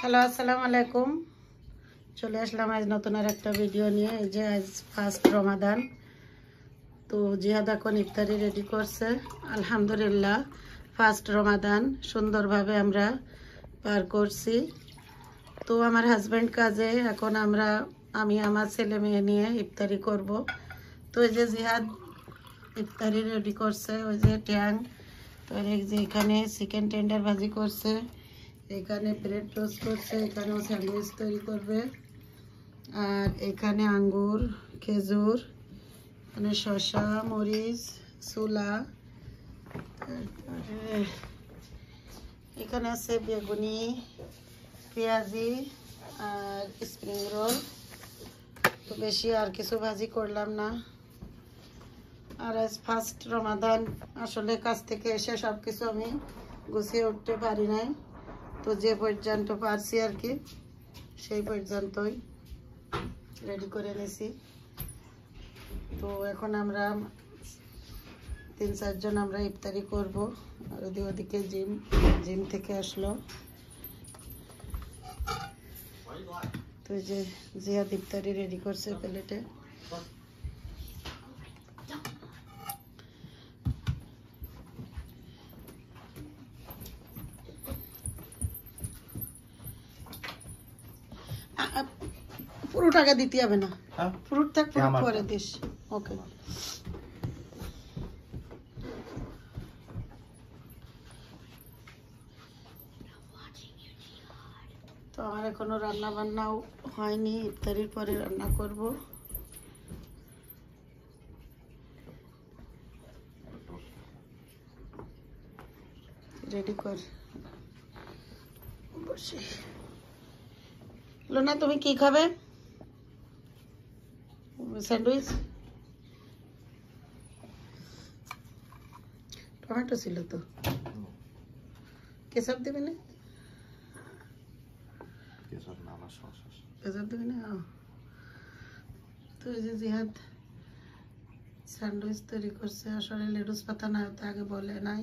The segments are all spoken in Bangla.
হ্যালো, আসসালামু আলাইকুম। চলে আসলাম আজ নতুন আর একটা ভিডিও নিয়ে। এই যে আজ ফার্স্ট রমাদান, তো জিহাদ এখন ইফতারি রেডি করছে। আলহামদুলিল্লাহ, ফার্স্ট রমাদান সুন্দরভাবে আমরা পার করছি। তো আমার হাজব্যান্ড কাজে, এখন আমি আমার ছেলে মেয়ে নিয়ে ইফতারি করব। তো এই যে জিহাদ ইফতারি রেডি করছে, ওই যে ট্যাং। তো এই যে এখানে চিকেন টেন্ডার ভাজি করছে, এখানে ব্রেড টোস্ট করছে, এখানেও স্যান্ডউইচ তৈরি করবে, আর এখানে আঙ্গুর, খেজুর, এখানে শসা, মরিচ, ছোলা, তারপরে এখানে আছে বেগুনি, পেঁয়াজি আর স্প্রিং রোল। তো বেশি আর কিছু ভাজি করলাম না। আর আজ ফার্স্ট রমাদান, আসলে কাজ থেকে এসে সব কিছু আমি গুছিয়ে উঠতে পারি নাই। তো যে পর্যন্ত পারছি আর কি, সেই পর্যন্তই রেডি করে নিছি। তো এখন আমরা 3-4 জন আমরা ইফতারি করব। আর ওদিকে জিম থেকে আসলো। তো যে জিয়াদ ইফতারি রেডি করছে প্লেটে। পুরো টাকা দিতে হবে না, ফ্রুট থাক পুরো পরে দিস। ওকে। তো আমার এখনো রান্না বান্নাও হয়নি, ইফতারির পরে রান্না করব। রেডি কর বসে। লোনা, তুমি কি খাবে? স্যান্ডউইচ, টমেটো ছিল তো, কেচাপ দিবি না? কেচাপ দিবি না? তো এই যে জিহাদ স্যান্ডউইচ তৈরি করছে। আসলে লেটুস পাতা না হতো, আগে বলে নাই,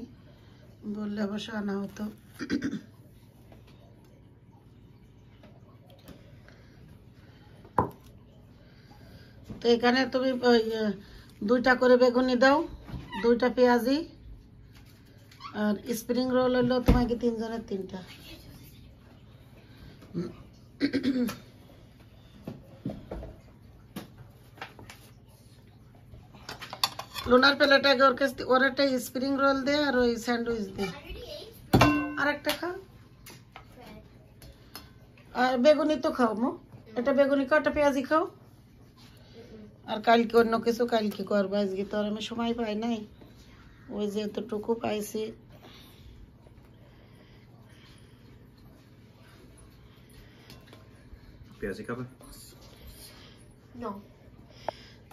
বললে অবশ্য আনা হতো। তো এখানে তুমি 2টা করে বেগুনি দাও, 2টা পেঁয়াজি, আর স্প্রিং রোল হলো তোমাকে 3 জনের 3টা। লোনার প্লেটে আগে ওর একটা স্প্রিং রোল দে, আর ওই স্যান্ডউইচ দে। আর একটা খাও, আর বেগুনি তো খাও মো। এটা বেগুনি খাও, একটা পেঁয়াজি খাও। আর কালকে অন্য কিছু কালকে করবো, আজকে তো আর আমি সময় পাই নাই। ওই যে এতটুকু পাইছি। পেঁয়াজি খাবে?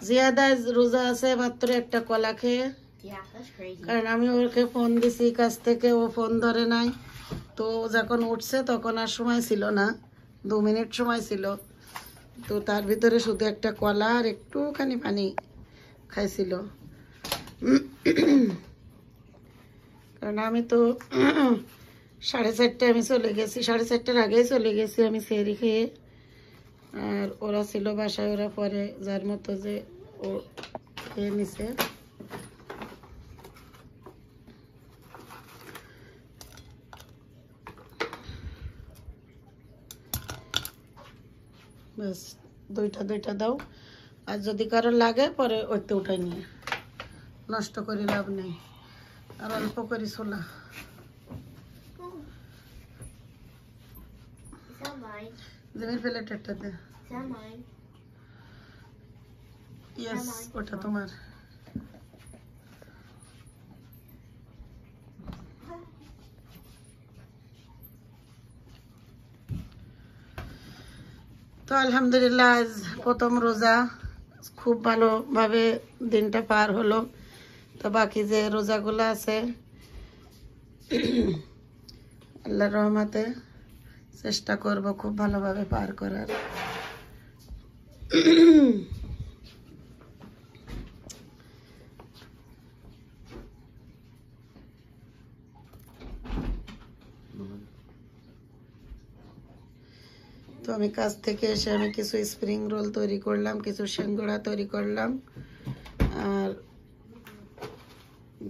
জিয়াদা রোজা আছে, মাত্র একটা কলা খেয়ে। কারণ আমি ওকে ফোন দিছি কাছ থেকে, ও ফোন ধরে নাই। তো যখন উঠছে তখন আর সময় ছিল না, 2 মিনিট সময় ছিল। তো তার ভিতরে শুধু একটা কলা আর একটুখানি পানি খাইছিল। কারণ আমি তো 4:30টায় আমি চলে গেছি, 4:30টার আগেই চলে গেছি আমি সেহরি খেয়ে। আর ওরা ছিল বাসায়, ওরা পরে যার মতো যে ও খেয়ে নিছে। ব্যাস, 2টা দাও। আর যদি কারো লাগে পরে ওইতে উঠাই নিয়ে, নষ্ট করে লাভ নেই। আর অল্প করে ছোলা। জমির প্লেটটা দে। ইয়েস, ওটা তোমার। তো আলহামদুলিল্লাহ, আজ প্রথম রোজা, খুব ভালোভাবে দিনটা পার হলো। তো বাকি যে রোজাগুলো আছে, আল্লাহর রহমতে চেষ্টা করব খুব ভালোভাবে পার করার। তো আমি কাজ থেকে এসে আমি কিছু স্প্রিং রোল তৈরি করলাম, কিছু সিঙ্গাড়া তৈরি করলাম, আর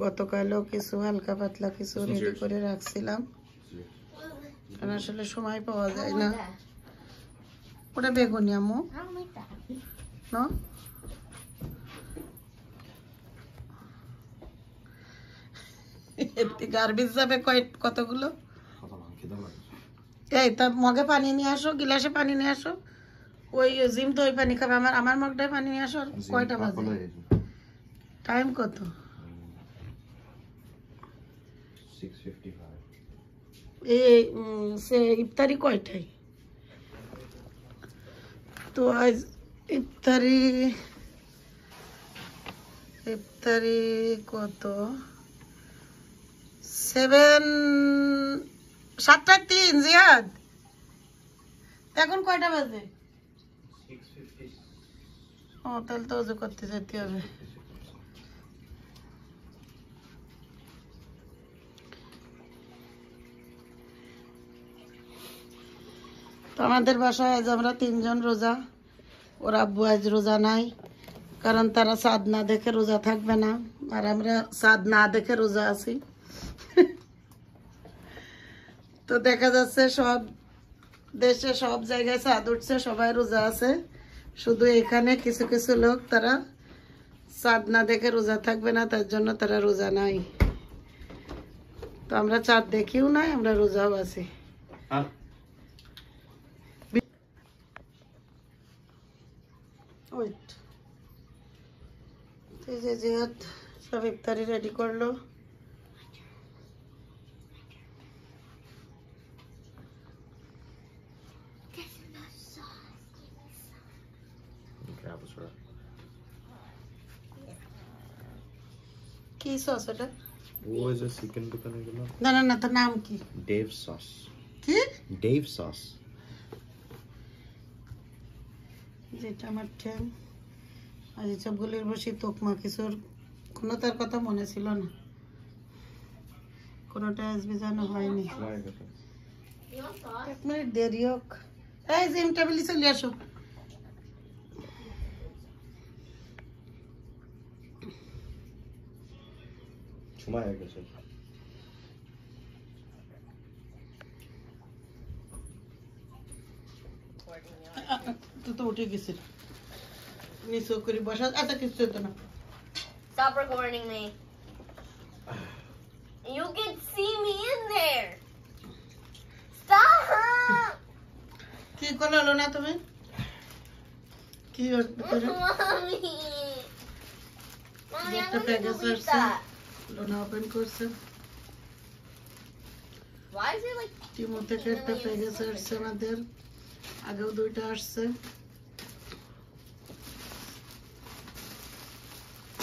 গতকালও কিছু হালকা পাতলা কিছু রেডি করে রাখছিলাম, কারণ আসলে সময় পাওয়া যায় না। ওটা বেগুনি আম্মু না? গার্বেজ যাবে কতগুলো? এই তা মগে পানি নিয়ে আসো, গিলাসে পানি নিয়ে আসো। ওই জিম তো ওই পানি খাবে, আমার মগটায় পানি নিয়ে আসো। কয়টা বাজে? টাইম কত? 6:55 এই সে ইফতারি কয়টায়? তো আজ ইফতারি কত? 7:03 জিয়াদ। এখন কয়টা বাজে? 6:50 ও তাহলে তো ওযু করতে যেতে হবে। তো আমাদের বাসায় আজ আমরা 3 জন রোজা। ওর আব্বু আজ রোজা নাই, কারণ তারা চাঁদ না দেখে রোজা থাকবে না, আর আমরা চাঁদ না দেখে রোজা আছি। তো দেখা যাচ্ছে সব দেশে সব জায়গায় চাঁদ উঠছে, সবাই রোজা আছে, শুধু এখানে কিছু কিছু লোক তারা চাঁদ না দেখে রোজা থাকবে না, তার জন্য তারা রোজা নাই। তো আমরা চাঁদ দেখিও নাই, আমরা রোজাও আছি। ওয়েট, এই যে জিহাদ সব ইফতারি রেডি করলো। কি সস এটা? वो is a chicken दुकान है ना? না না না, তার নাম কি? Dave sauce. কি? Dave sauce. যেটা আমার ঠ্যাং আর সবগুলির বসি তোকমা কিছুর কোনো তার কথা মনে ছিল না, কোনোটা আসবে জানো হয়নি। এক মিনিট দেরি হোক। এই জিম টেবিলে চলে আসো। छुमा है कैसे? তো উঠে গেছিল নিচে করে বসা। আচ্ছা কিছু হতো না। Stop recording me. You can see me in there. Stop! কি করলো না তুমি? কি ভিতরে Mommy. Mommy, একটা I'm প্যাকেজ gonna delete আসছে, that. লোনা ওপেন করছে। Why is it like Timo থেকে একটা প্যাকেজ আসছে আমাদের, আগেও 2টা আসছে।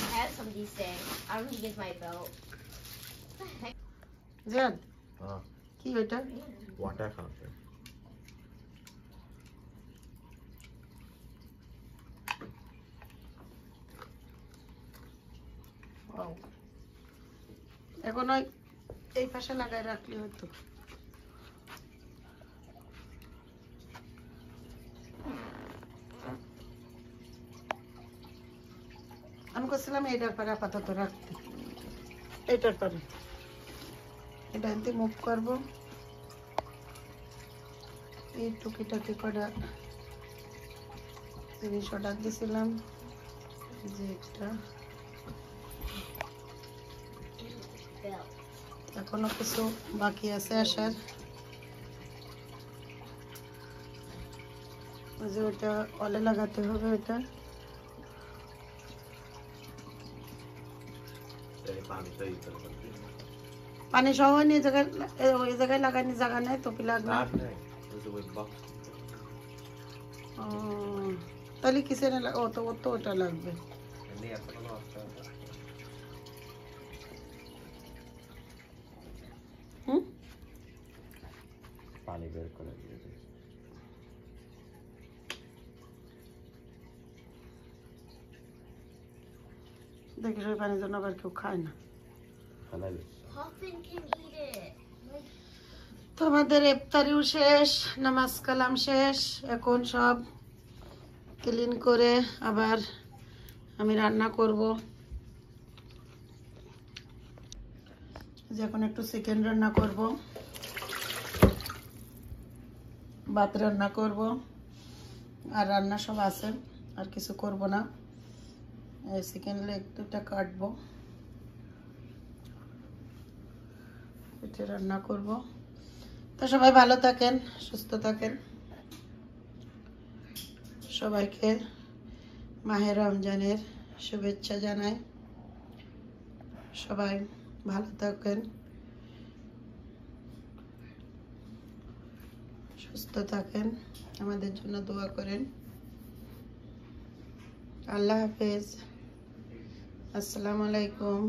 I have somebody saying, I don't think it's my belt. What the heck? জান हाँ কি ওইটা? वाटर कहाँ पे? Wow. এখন ওই এই পাশে লাগাই রাখলে হতো। আমি করছিলাম এইটার পরে আপাতত রাখতে, এইটার পরে এটা আনতে মুভ করবো। এই টুকিটাকি করে জিনিস অর্ডার দিয়েছিলাম, যে একটা Belt. এখনো কিছু বাকি আছে আসার। ওই যে ওটা অলে লাগাতে হবে, ওটা पानी तो इधर करते हैं। পানি সহ নিয়ে জায়গায় ওই জায়গায় লাগানি জায়গা নেই তো পিলার না। Not नहीं, उसे वो box। ও, তাহলে কিসে না ও তো ওটা লাগবে। नहीं ऐसा ना आता है। হুম, पानी बेर कर दिया। দেখিস ওই পানির জন্য আবার কেউ খায় না। खाना भी। Puffin can eat it. Like, তো আমাদের ইফতারিও শেষ, নামাজ কালাম শেষ। এখন সব ক্লিন করে আবার আমি রান্না করব। এখন একটু চিকেন রান্না করব, ভাত রান্না করব, আর রান্না সব আছে, আর কিছু করব না। এই চিকেন লেগ দুটা কাটবো, এটা রান্না করব। তো সবাই ভালো থাকেন, সুস্থ থাকেন। সবাইকে মাহে রমজানের শুভেচ্ছা জানাই। সবাই ভালো থাকেন, সুস্থ থাকেন, আমাদের জন্য দোয়া করেন। আল্লাহ হাফেজ, আসসালামু আলাইকুম।